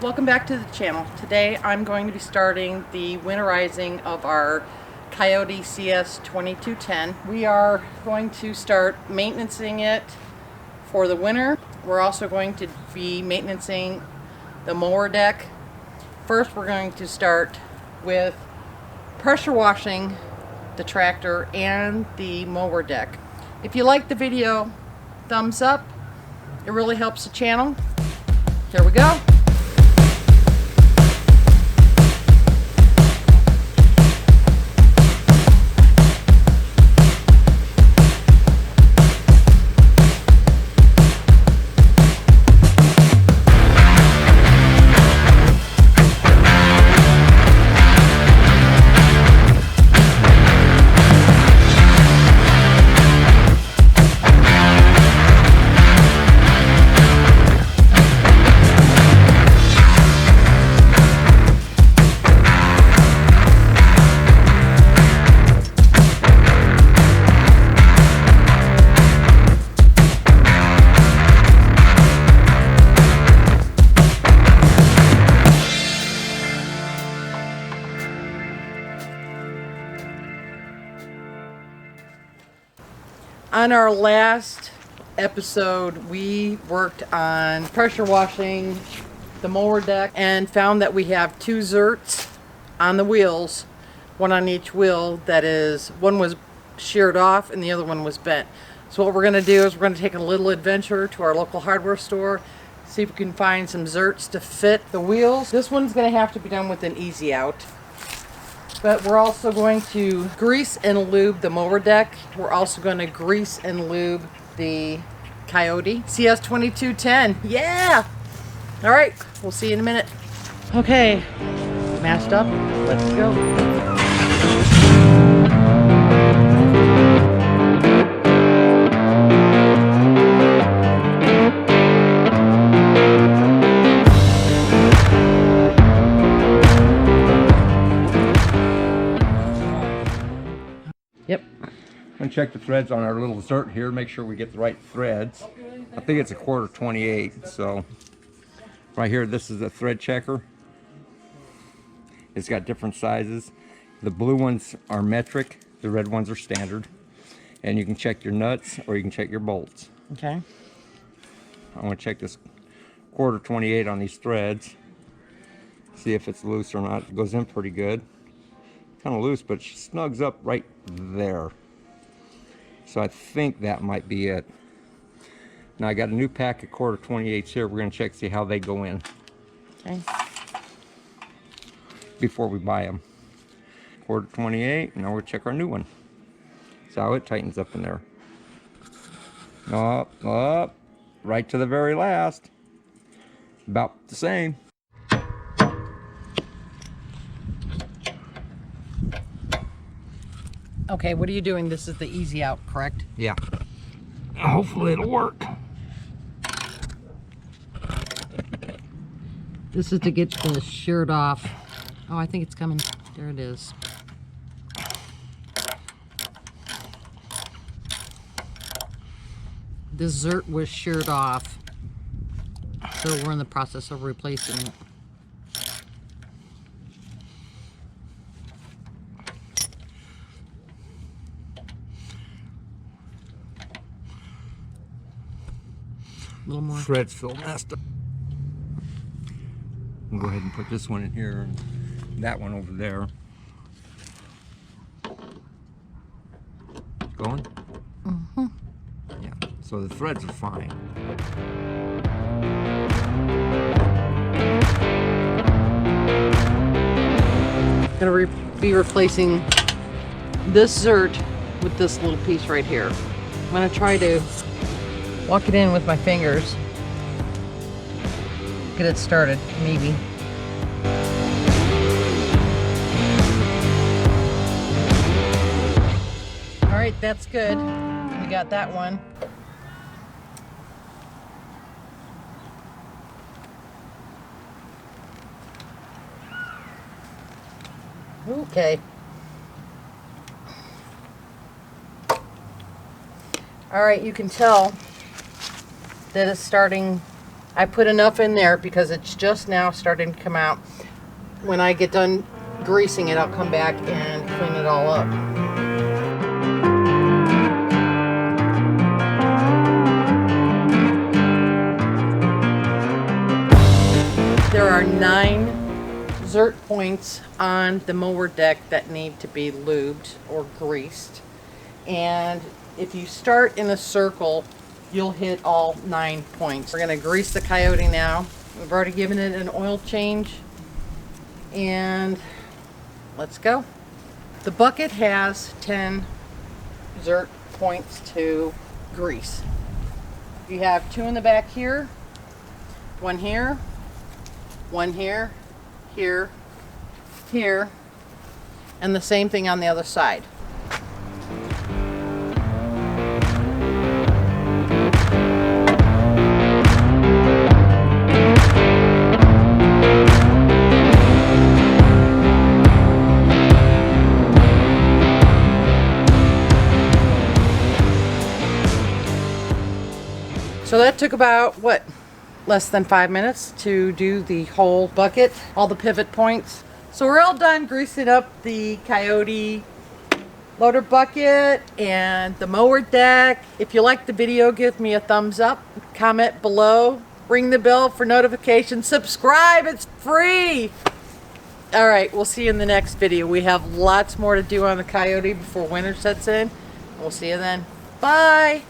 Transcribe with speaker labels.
Speaker 1: Welcome back to the channel. Today I'm going to be starting the winterizing of our Kioti CS2210. We are going to start maintaining it for the winter. We're also going to be maintaining the mower deck. First we're going to start with pressure washing the tractor and the mower deck. If you like the video, thumbs up. It really helps the channel. Here we go. On our last episode, we worked on pressure washing the mower deck and found that we have two Zerts on the wheels, one on each wheel. That is, one was sheared off and the other one was bent. So what we're going to do is we're going to take a little adventure to our local hardware store, see if we can find some Zerts to fit the wheels. This one's going to have to be done with an easy out. But we're also going to grease and lube the mower deck. We're also going to grease and lube the Kioti CS2210. Yeah! All right, we'll see you in a minute. Okay, mashed up. Let's go. Yep.
Speaker 2: And check the threads on our little Zert here, make sure we get the right threads. I think it's a 1/4 so right here, this is a thread checker. It's got different sizes. The blue ones are metric, the red ones are standard. And you can check your nuts or you can check your bolts.
Speaker 1: Okay.
Speaker 2: I want to check this 1/4 on these threads, see if it's loose or not. It goes in pretty good. Kind of loose, but it snugs up right there. So I think that might be it. Now I got a new pack of 1/4 here. We're going to check, see how they go in.
Speaker 1: Okay.
Speaker 2: Before we buy them. 1/4. Now we'll check our new one. See how it tightens up in there. Up, right to the very last. About the same.
Speaker 1: Okay, what are you doing? This is the easy out, correct?
Speaker 2: Yeah. Hopefully it'll work.
Speaker 1: This is to get the sheared off. Oh, I think it's coming. There it is. This Zert was sheared off, so we're in the process of replacing it. A little more.
Speaker 2: Threads feel messed up. We'll go ahead and put this one in here and that one over there. Going?
Speaker 1: Mm-hmm.
Speaker 2: Yeah, so the threads are fine.
Speaker 1: Gonna be replacing this Zert with this little piece right here. I'm gonna try to walk it in with my fingers. Get it started, maybe. All right, that's good. We got that one. Okay. All right, you can tell that it's starting I put enough in there because it's just now starting to come out. When I get done greasing it, I'll come back and clean it all up. There are 9 Zert points on the mower deck that need to be lubed or greased. And if you start in a circle, you'll hit all 9 points. We're going to grease the Kioti now. We've already given it an oil change. And let's go. The bucket has 10 Zert points to grease. You have 2 in the back here, 1 here, 1 here, here, here, and the same thing on the other side. So that took about, what, less than 5 minutes to do the whole bucket, all the pivot points. So we're all done greasing up the Kioti loader bucket and the mower deck. If you liked the video, give me a thumbs up, comment below, ring the bell for notifications, subscribe, it's free. All right, we'll see you in the next video. We have lots more to do on the Kioti before winter sets in. We'll see you then. Bye.